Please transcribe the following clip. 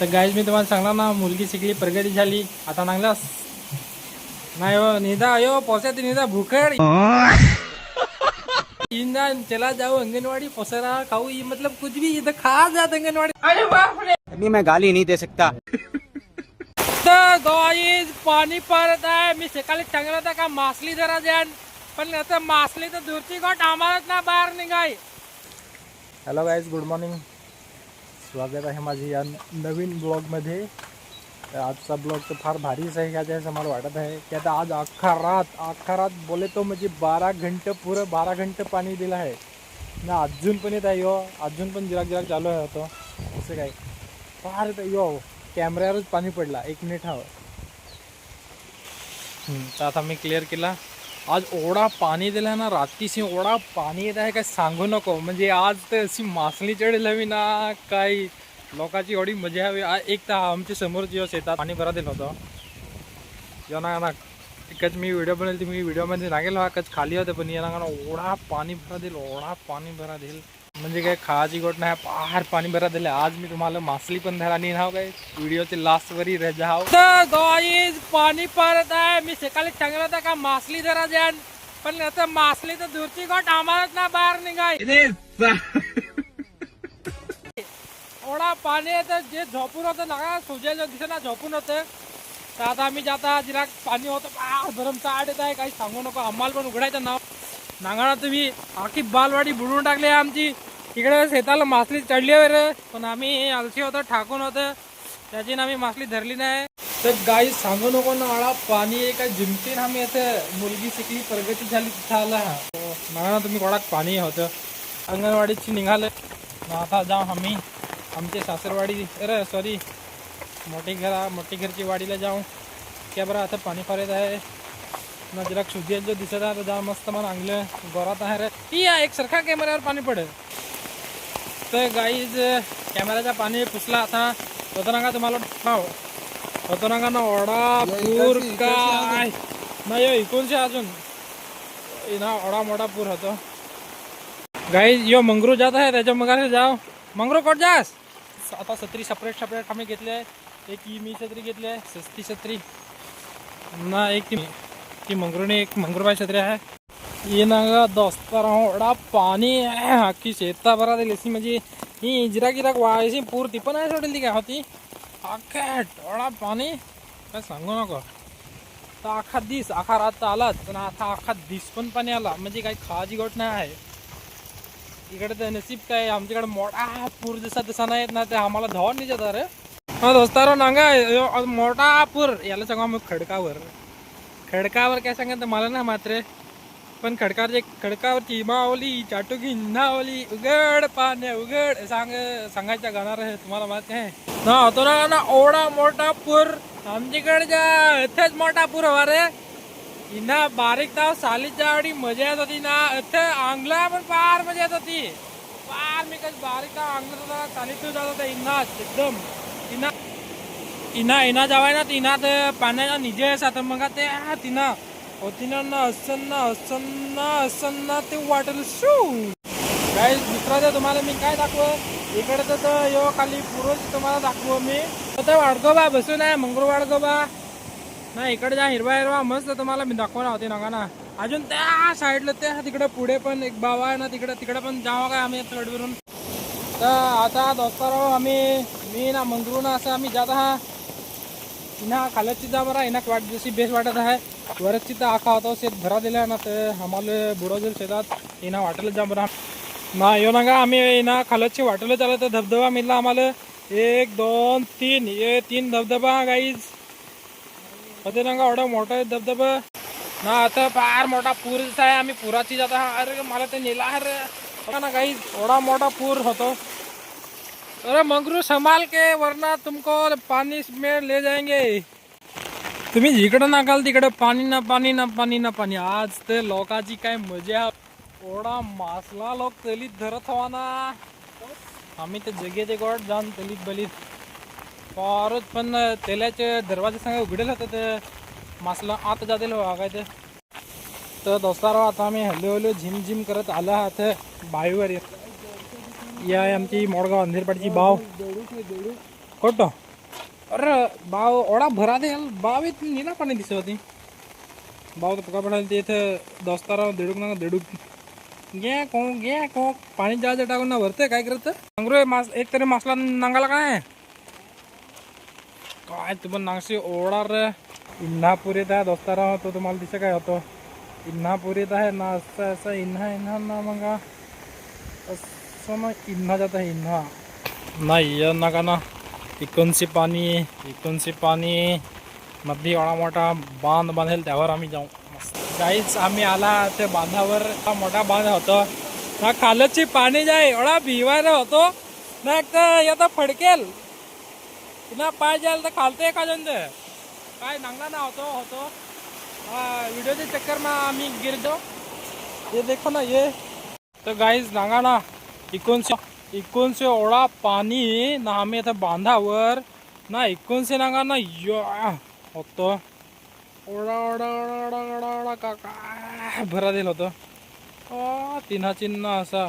तर गाईज मी तुम्हाला सांगणार ना, मुलगी शिकली, प्रगती झाली. आता नांगलास नाही हो निदा यो पोसात निदा भूखड इंदा चला जाओ अंगनवाड़ी पोसरा खाऊ मतलब कुछ भी इधर खा जात अंगनवाड़ी. अरे बाप रे, अभी मैं गाली नहीं दे सकता. तर गाईज पाणी परत आहे. मी सकाळी सांगत होता का मासली जरा द्यान, पण आता मासली तर दूरची गोट आम्हालाच ना बाहेर निघाय. Hello guys, good morning. स्वागत आहे माझी या नवीन ब्लॉगमध्ये. आजचा ब्लॉग तर फार भारीच आहे का, असं मला वाटत आहे की आता आज अख्खा रात बोले तो म्हणजे 12 घंटे पुरं 12 घंटे पाणी दिलं आहे ना. अजून पण येत आहे यो, अजून पण जिराक चालू आहे होतो. असं काय फार येतं यो, कॅमेऱ्यावरच पाणी पडला. 1 मिनिट हवं. तर आता मी क्लिअर केला. आज ओढा पाणी दिला ना, रात्रीशी ओढा पाणी येत आहे काय सांगू नको. म्हणजे आज तर अशी मासली चढेल हवी ना, काही लोकांची एवढी मजा हवी. एक तर आमच्या समोरची शेतात पाणी भरा दिलं होतं या ना. एकच मी व्हिडिओ बनवली, मी व्हिडिओमध्ये ना गेलो कच खाली होतं, पण या ना ओढा पाणी भरा दिल, ओढा पाणी भरा दिल. म्हणजे काय खायची गोट नाही, फार पाणी भरा दिले. आज मी तुम्हाला मासली पण धरा नाही नाव काय व्हिडिओचे लास्ट वरी रजाव. तर गाईज पाणी परत आहे. मी सकाळी सांगत होता का मासली जरा द्यान, पण आता मासली तर दूरची गोट आम्हालाच ना बाहेर निघाय. ओढा पाणी येतं, जे झोपून होतं ना सूर्याच्या दिशेला झोपून होतं. तर आता आम्ही जाता जिरा पाणी होतं, फार भरमचा आड येत आहे, काही सांगू नको. आम्हाला पण उघडायचं नाव नांगाणा तुम्ही आखी बालवाडी बुडवून टाकली आहे आमची. इकडे शेताला मासली चढली वगैरे, पण आम्ही आलशी होतो, ठाकून होतं, त्याची आम्ही मासली धरली नाही. तर गाई सांगू नको ना, आळा पाणी आहे काय जिमतीन. आम्ही इथं मुलगी शिकली, प्रगती झाली, तिथं आला. नांगाणा तुम्ही कोणाक पाणी होतं, अंगणवाडीची निघालं ना. आता जाऊ आम्ही आमचे सासरवाडी, अरे सॉरी मोठी घरची वाडीला जाऊ. क्या बरं आता पाणी फारत आहे ना, जरा शुद्धी जो दिसत आहे, जा मस्त मला अंगलं गोरात आहे रे. ती एक सारखा कॅमेऱ्यावर पाणी पडेल. तर गाईज कॅमेऱ्याचा पाणी पुसला. आता होतो ना का तुम्हाला होतो ना का ना ओढा पूर काय नाही इकूनशे अजून ना ओढा मोठा पूर होतो. गाईज यो मंगरू जात आहे, त्याच्या मगाशी जाऊ. मंगरू कोट जास. आता छत्री सेपरेट आम्ही घेतले आहे. एक मी छत्री घेतली आहे, सस्ती छत्री ना. एक ती मंगरूने, एक मंगरूबाई छत्री आहे. ये ना दोस्तर ओढा पाणी आहे, अख्खी शेता भरा दिली अशी. म्हणजे ही गिराक वायशी पूर ती पण आहे सोडेल ती काय होती. अख्खा ओढा पाणी काय सांगू नको. तर अख्खा रात तर आलाच, पण आता अख्खा दिस पण पाणी आला. म्हणजे काही खाजी गोट नाही आहे इकडे. तर नसीब काय आमच्याकडे मोठा पूर जसा नाही येत ना, ते आम्हाला धावून नाही जात. अरे हा दोस्तारो नांगा मोठा पूर याला सांगा मग खडकावर काय सांगा मला ना मात्र. पण खडकावरची मावली चाटुकी नावली, उघड पाण्या उघड सांगायचं गाणार आहे तुम्हाला माहिती आहे ना. होतो ना ओढा मोठा पूर आमच्याकडच्या इथेच मोठा पूर हवा रे. इना बारीक ताव सालीच्या आवडी मजा येत होती ना. इथे आंगला पण फार मजा येत होती. फार मी कधी बारीक ताव आंगला होता, चालीतून जात होता इनाच एकदम. इना जावाय ना, इनात पाण्याचा निजे असा. तर मग ते तिना होती ना असं ते वाटेल शू. काय दुसरा ते तुम्हाला मी काय दाखव इकडे तर यो खाली पुरोच तुम्हाला दाखवू मी. तर वाडगोबा बसून आहे, मंगरू वाडगोबा ना. इकडे जा हिरवा मस्त तुम्हाला मी दाखवणार होते नका ना. अजून त्या साईडला त्या तिकडे पुढे पण एक बाबा आहे ना, तिकडे पण जावं काय आम्ही थोडवरून. तर आता दोस्तारो मी ना मंगरू ना असं आम्ही जात आहात. इना खालची जा बरा. इना जशी बेस वाटत आहे. वरची तर आखा होता शेत भरा दिला ना, तर आम्हाला बुडवतील शेतात. इना वाटेल जा बरा ना. यो ना का आम्ही इना खालची वाटेल चाललं. तर धबधबा मिळला आम्हाला 1 2 3. हे 3 धबधबा गाईज होते ना का. एवढा मोठा धबधबा ना. आता फार मोठा पूर आहे, आम्ही पुराची जात आहात. अरे मला ते नेला अरे ना गाईज, एवढा मोठा पूर होतो. अरे मंगरू संभाल के, वरना तुमको पानी में ले जाएंगे. तुम्ही जिकडं नाकाल तिकडं पाणी ना पाणी ना पाणी ना पाणी. आज ते लोकांची काय मजा. ओढा मासला लोक तलीत धरत हवा ना. आम्ही ते जगेचे गोड जाऊन तलीत बलीत फारच. पण तेलाचे दरवाजे सांगा उघडेल होतं, ते मासला आत जातील हो काय ते. तर दोस्तारो आता आम्ही हल्लो झिम करत आलो आहात बाईवर. या आमची मोडगाव अंधेरपाडची बाव कोट अरे बाव ओढा भरा दे बाव निना पाणी दिसत होती बाव तर पका पडायला ते इथं दोस्तारा देडूक घे को पाणी जायचं टाकून ना भरते काय करत नांगरू मास एक तरी मासला नांगाला काय काय तू पण नांगशी ओढा रे इन्हापुरीत आहे दोस्तारा होतो तुम्हाला दिसे काय होतो इन्हापुरीत आहे ना असं इन्हा ना मग असं ना इन्हा जात आहे इन्हा नाही नका ना इकोणचे पाणी मध्ये एवढा मोठा बांध बांधेल त्यावर आम्ही जाऊ काहीच आम्ही आला ते बांधावर मोठा बांध होतो ना खालची पाणी जाय एवढा भिवायला होतो ना एक तर येतं फडकेल ना पाय जायला तर खालते का जण काय नांगला ना होतो व्हिडिओच्या चक्कर में आम्ही गिरतो ये देखो ना ये तो गाईज नांगा ना इकून से ओढा पाणी ना आम्ही आता बांधावर ना इकून से नांगा ना होतो ओढा काका भरा दिल होतं तिन्हा चिन्ह असा